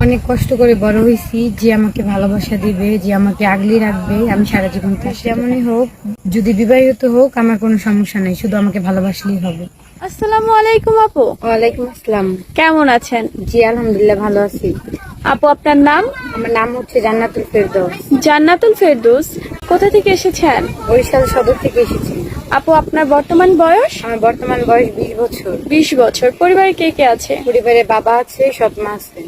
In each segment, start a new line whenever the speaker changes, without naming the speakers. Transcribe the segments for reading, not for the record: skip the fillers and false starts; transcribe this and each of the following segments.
অনেক কষ্ট করে বড় হয়েছি, যে আমাকে ভালোবাসা দিবে, যে আমাকে আগলে রাখবে, আমি সারা জীবন তার যেমনই হোক, যদি বিবাহিত হোক আমার কোনো সমস্যা নেই, শুধু আমাকে ভালোবাসলেই হবে।
আসসালামু আলাইকুম আপু,
ওয়ালাইকুম আসসালাম।
কেমন আছেন?
জি আলহামদুলিল্লাহ ভালো আছি।
আপু আপনার নাম?
আমার নাম হচ্ছে জান্নাতুল ফেরদৌস।
জান্নাতুল ফেরদৌস। কোথা থেকে এসেছেন?
বরিশাল সদর থেকে এসেছি।
আপু আপনার বর্তমান বয়স?
আমার বর্তমান বয়স 20 বছর।
20 বছর। পরিবারে কে কে আছে?
পরিবারে বাবা আছে, সৎ মা আছে।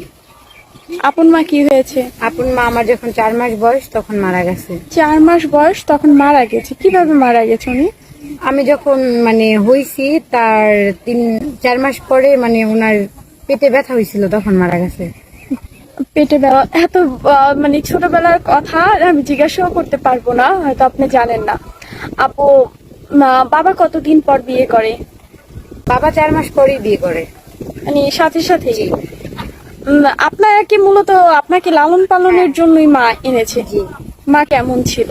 আপন মা কি হয়েছে?
আপন মা আমার যখন 4 মাস বয়স তখন মারা গেছে।
4 মাস বয়স তখন মারা গেছে। কিভাবে মারা গেছে উনি?
আমি যখন হইছি তার 3-4 মাস পরে ওনার পেটে ব্যথা হয়েছিল, তখন মারা গেছে।
পেটে ব্যথা? এত ছোটবেলার কথা আমি জিজ্ঞাসাও করতে পারবো না, হয়তো আপনি জানেন না। আপু বাবা কতদিন পর বিয়ে করে?
বাবা 4 মাস পরেই বিয়ে করে।
সাথে সাথে আপনারা কি মূলত আপনাকে লালন পালনের জন্যই মা এনেছে?
জি।
মা কেমন ছিল?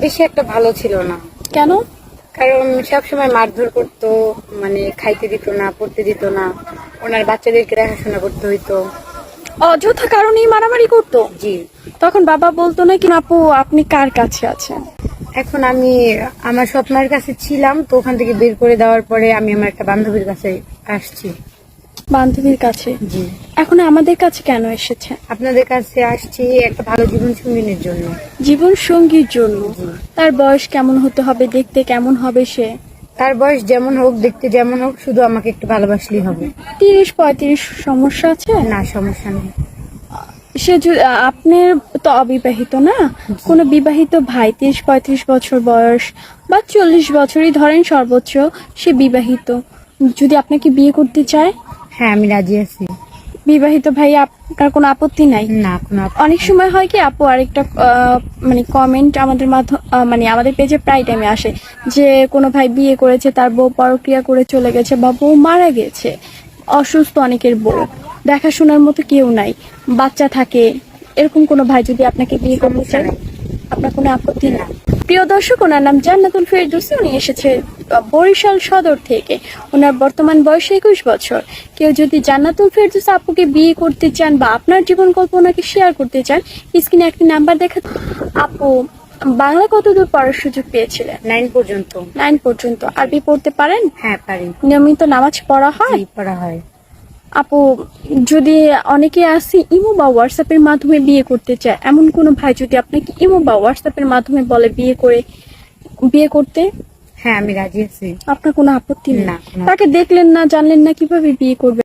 বেশি একটা ভালো ছিল না।
কেন?
কারণ সবসময় মারধর করতো, খাইতে দিত না, পড়তে দিত না, ওনার বাচ্চাদেরকে দেখাশোনা করতে হইতো।
অযথা কারণেই মারামারি করতো?
জি।
তখন বাবা বলতো না কি আপু আপনি কার কাছে আছেন?
এখন আমি আমার সৎ মায়ের কাছে ছিলাম, তো ওখান থেকে বের করে দেওয়ার পরে আমি আমার একটা বান্ধবীর কাছে আসছি।
বান্ধবীর কাছে?
জি।
এখন আমাদের কাছে কেন এসেছে?
আপনাদের কাছে আসছি একটা ভালো জীবন সঙ্গিনীর জন্য।
জীবন সঙ্গীর জন্য?
জি।
তার বয়স কেমন হতে হবে, দেখতে কেমন হবে সে?
তার বয়স যেমন হোক, দেখতে যেমন হোক, শুধু আমাকে একটু ভালোবাসলেই হবে।
30-35 সমস্যা আছে?
না, সমস্যা নেই।
সে আপনার তো অবিবাহিত না? কোনো বিবাহিত ভাই 30-35 বছর বয়স বা 40 বছরই ধরেন সর্বোচ্চ, সে বিবাহিত, যদি আপনাকে বিয়ে করতে চায়?
হ্যাঁ, আমি রাজি আছি।
বিবাহিত ভাই আপনার কোনো আপত্তি নাই?
না, কোনো
অনেক সময় হয় কি আপু, আরেকটা কমেন্ট আমাদের আমাদের পেজে প্রায় টাইমে আসে যে কোনো ভাই বিয়ে করেছে, তার বউ পরক্রিয়া করে চলে গেছে বা বউ মারা গেছে, অসুস্থ অনেকের বউ, দেখাশোনার মতো কেউ নাই, বাচ্চা থাকে, এরকম কোনো ভাই যদি আপনাকে বিয়ে করতে চায়, আপনার কোনো আপত্তি না? প্রিয় দর্শক, ওনার নাম জান্নাতুল ফেরদৌসী। উনি এসেছে বরিশাল সদর থেকে। ওনার বর্তমান বয়স 21 বছর। কেউ যদি জান্নাতুল ফেরদৌসী আপুকে বিয়ে করতে চান বা আপনার জীবন কল্পনাকে শেয়ার করতে চান, স্ক্রিনে একটি নাম্বার দেখা। আপু বাংলা কতদূর পড়ার সুযোগ পেয়েছিলেন?
9 পর্যন্ত।
9 পর্যন্ত। আরবি পড়তে পারেন?
হ্যাঁ, পারি।
নিয়মিত নামাজ পড়া হয়?
জি, পড়া হয়।
আপু যদি অনেকে আসি ইমো বা হোয়াটসঅ্যাপের মাধ্যমে বিয়ে করতে চায়, এমন কোনো ভাই যদি আপনাকে ইমো বা হোয়াটসঅ্যাপের মাধ্যমে বলে বিয়ে করতে,
হ্যাঁ, আমি রাজি আছি।
আপনার কোনো আপত্তি নেই?
না, কোনো
তাকে দেখলেন না, জানলেন না, কিভাবে বিয়ে করবে?